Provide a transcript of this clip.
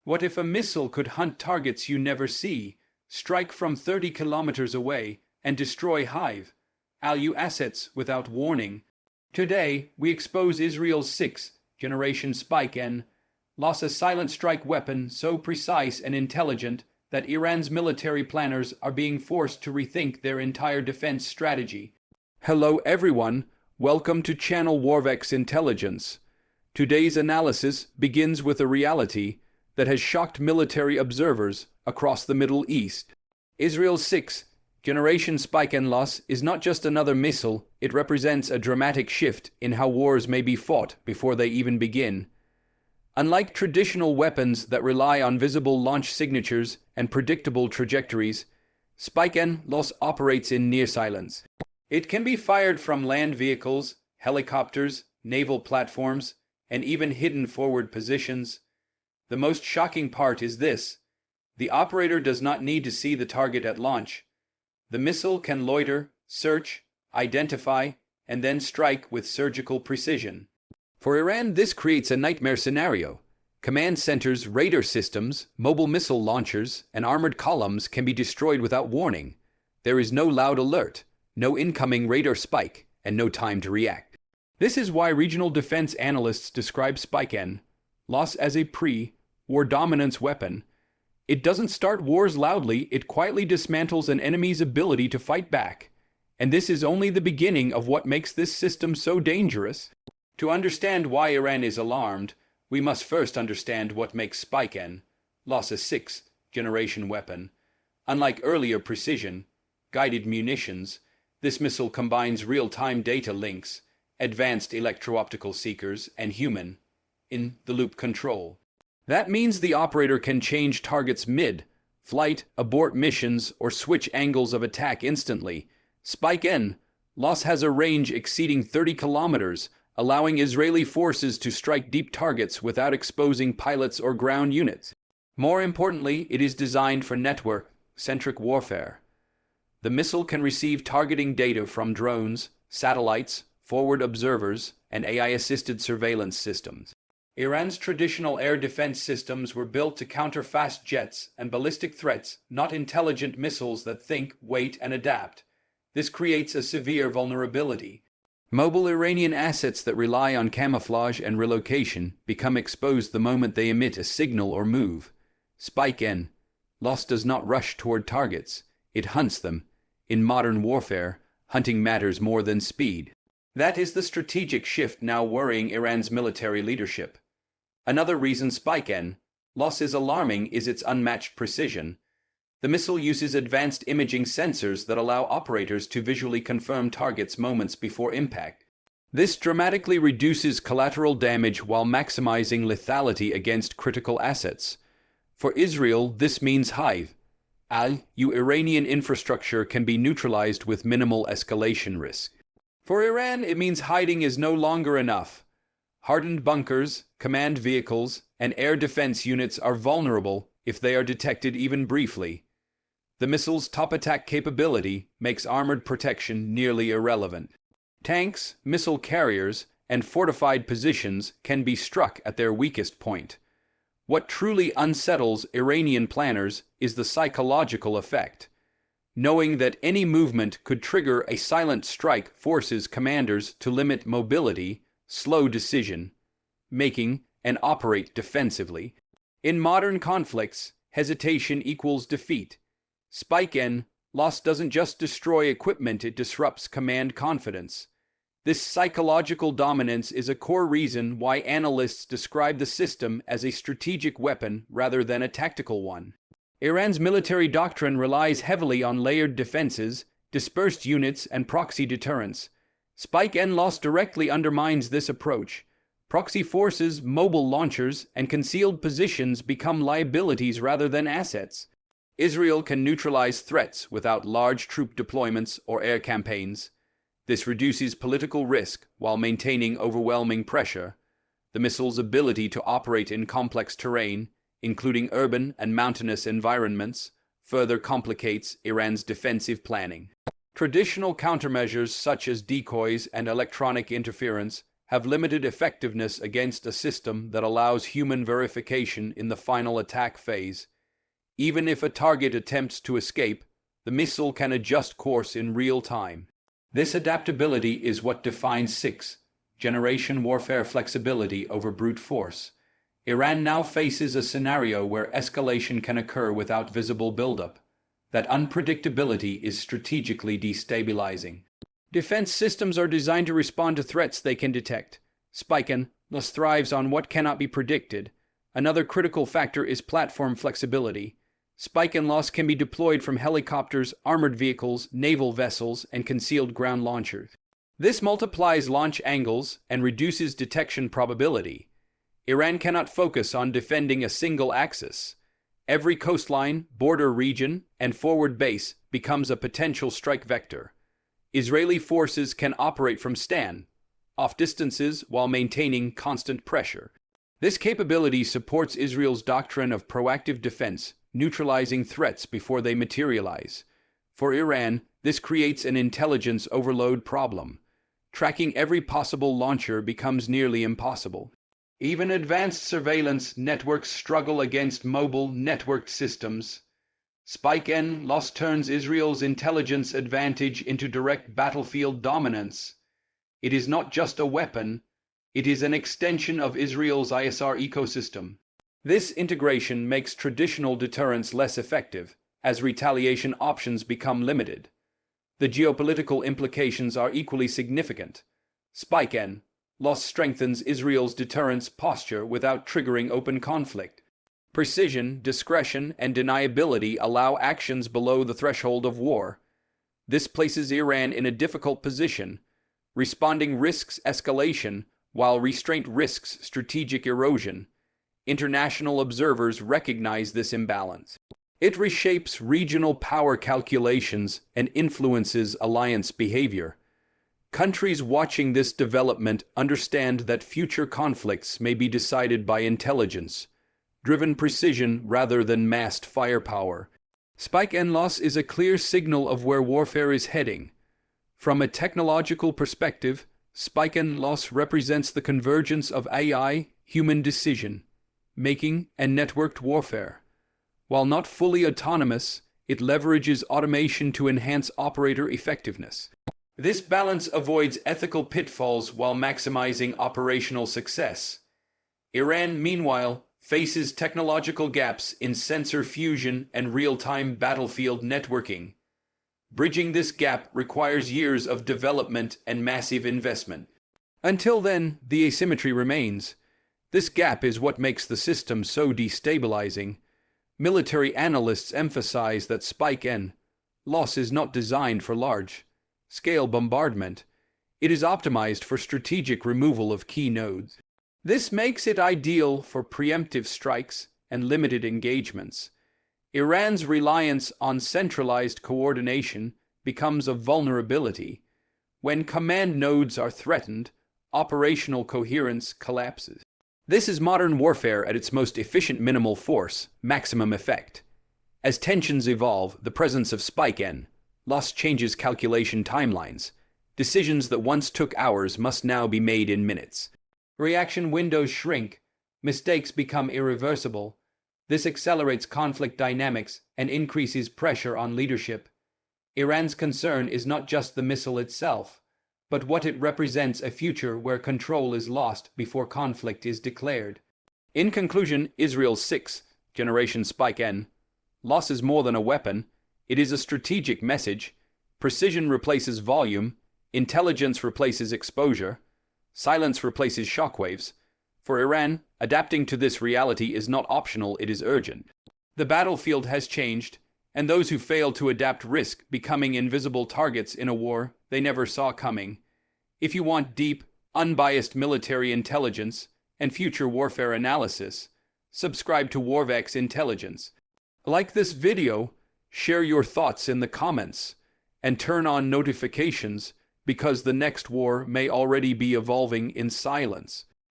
What if a missile could hunt targets you never see, strike from 30 kilometers away, and destroy high-value assets without warning? Today, we expose Israel's 6th-generation Spike NLOS, a silent strike weapon so precise and intelligent that Iran's military planners are being forced to rethink their entire defense strategy. Hello everyone, welcome to channel Warvex Intelligence. Today's analysis begins with a reality that has shocked military observers across the Middle East. Israel's 6th-generation Spike NLOS is not just another missile, it represents a dramatic shift in how wars may be fought before they even begin. Unlike traditional weapons that rely on visible launch signatures and predictable trajectories, Spike NLOS operates in near silence. It can be fired from land vehicles, helicopters, naval platforms, and even hidden forward positions. The most shocking part is this: the operator does not need to see the target at launch. The missile can loiter, search, identify, and then strike with surgical precision. For Iran, this creates a nightmare scenario. Command centers, radar systems, mobile missile launchers, and armored columns can be destroyed without warning. There is no loud alert, no incoming radar spike, and no time to react. This is why regional defense analysts describe Spike NLOS as a pre-war dominance weapon. It doesn't start wars loudly, it quietly dismantles an enemy's ability to fight back. And this is only the beginning of what makes this system so dangerous. To understand why Iran is alarmed, we must first understand what makes Spike NLOS a 6th-generation weapon. Unlike earlier precision-guided munitions, this missile combines real-time data links, advanced electro-optical seekers, and human-in-the-loop control. That means the operator can change targets mid-flight, abort missions, or switch angles of attack instantly. Spike NLOS has a range exceeding 30 kilometers, allowing Israeli forces to strike deep targets without exposing pilots or ground units. More importantly, it is designed for network-centric warfare. The missile can receive targeting data from drones, satellites, forward observers, and AI-assisted surveillance systems. Iran's traditional air defense systems were built to counter fast jets and ballistic threats, not intelligent missiles that think, wait, and adapt. This creates a severe vulnerability. Mobile Iranian assets that rely on camouflage and relocation become exposed the moment they emit a signal or move. Spike NLOS does not rush toward targets, it hunts them. In modern warfare, hunting matters more than speed. That is the strategic shift now worrying Iran's military leadership. Another reason Spike NLOS is alarming is its unmatched precision. The missile uses advanced imaging sensors that allow operators to visually confirm targets moments before impact. This dramatically reduces collateral damage while maximizing lethality against critical assets. For Israel, this means high-value Iranian infrastructure can be neutralized with minimal escalation risk. For Iran, it means hiding is no longer enough. Hardened bunkers, command vehicles, and air defense units are vulnerable if they are detected even briefly. The missile's top attack capability makes armored protection nearly irrelevant. Tanks, missile carriers, and fortified positions can be struck at their weakest point. What truly unsettles Iranian planners is the psychological effect. Knowing that any movement could trigger a silent strike forces commanders to limit mobility, slow decision-making, and operate defensively. In modern conflicts, hesitation equals defeat. Spike NLOS doesn't just destroy equipment, it disrupts command confidence. This psychological dominance is a core reason why analysts describe the system as a strategic weapon rather than a tactical one. Iran's military doctrine relies heavily on layered defenses, dispersed units, and proxy deterrence. Spike NLOS directly undermines this approach. Proxy forces, mobile launchers, and concealed positions become liabilities rather than assets. Israel can neutralize threats without large troop deployments or air campaigns. This reduces political risk while maintaining overwhelming pressure. The missile's ability to operate in complex terrain, including urban and mountainous environments, further complicates Iran's defensive planning. Traditional countermeasures such as decoys and electronic interference have limited effectiveness against a system that allows human verification in the final attack phase. Even if a target attempts to escape, the missile can adjust course in real time. This adaptability is what defines 6th-generation warfare flexibility over brute force. Iran now faces a scenario where escalation can occur without visible buildup. That unpredictability is strategically destabilizing. Defense systems are designed to respond to threats they can detect. Spike NLOS thrives on what cannot be predicted. Another critical factor is platform flexibility. Spike NLOS can be deployed from helicopters, armored vehicles, naval vessels, and concealed ground launchers. This multiplies launch angles and reduces detection probability. Iran cannot focus on defending a single axis. Every coastline, border region, and forward base becomes a potential strike vector. Israeli forces can operate from off distances while maintaining constant pressure. This capability supports Israel's doctrine of proactive defense, neutralizing threats before they materialize. For Iran, this creates an intelligence overload problem. Tracking every possible launcher becomes nearly impossible. Even advanced surveillance networks struggle against mobile, networked systems. Spike NLOS turns Israel's intelligence advantage into direct battlefield dominance. It is not just a weapon, it is an extension of Israel's ISR ecosystem. This integration makes traditional deterrence less effective, as retaliation options become limited. The geopolitical implications are equally significant. Spike NLOS strengthens Israel's deterrence posture without triggering open conflict. Precision, discretion, and deniability allow actions below the threshold of war. This places Iran in a difficult position. Responding risks escalation, while restraint risks strategic erosion. International observers recognize this imbalance. It reshapes regional power calculations and influences alliance behavior. Countries watching this development understand that future conflicts may be decided by intelligence-driven precision rather than massed firepower. Spike NLOS is a clear signal of where warfare is heading. From a technological perspective, Spike NLOS represents the convergence of AI, human decision-making, and networked warfare. While not fully autonomous, it leverages automation to enhance operator effectiveness. This balance avoids ethical pitfalls while maximizing operational success. Iran, meanwhile, faces technological gaps in sensor fusion and real-time battlefield networking. Bridging this gap requires years of development and massive investment. Until then, the asymmetry remains. This gap is what makes the system so destabilizing. Military analysts emphasize that Spike NLOS is not designed for large-scale bombardment. It is optimized for strategic removal of key nodes. This makes it ideal for preemptive strikes and limited engagements. Iran's reliance on centralized coordination becomes a vulnerability. When command nodes are threatened, operational coherence collapses. This is modern warfare at its most efficient: minimal force, maximum effect. As tensions evolve, the presence of Spike NLOS changes calculation timelines. Decisions that once took hours must now be made in minutes. Reaction windows shrink, mistakes become irreversible. This accelerates conflict dynamics and increases pressure on leadership. Iran's concern is not just the missile itself, but what it represents: a future where control is lost before conflict is declared. In conclusion, Israel's 6th-generation Spike NLOS is more than a weapon. It is a strategic message. Precision replaces volume, intelligence replaces exposure, silence replaces shockwaves. For Iran, adapting to this reality is not optional, it is urgent. The battlefield has changed, and those who fail to adapt risk becoming invisible targets in a war they never saw coming. If you want deep, unbiased military intelligence and future warfare analysis, subscribe to Warvex Intelligence. Like this video, share your thoughts in the comments, and turn on notifications because the next war may already be evolving in silence.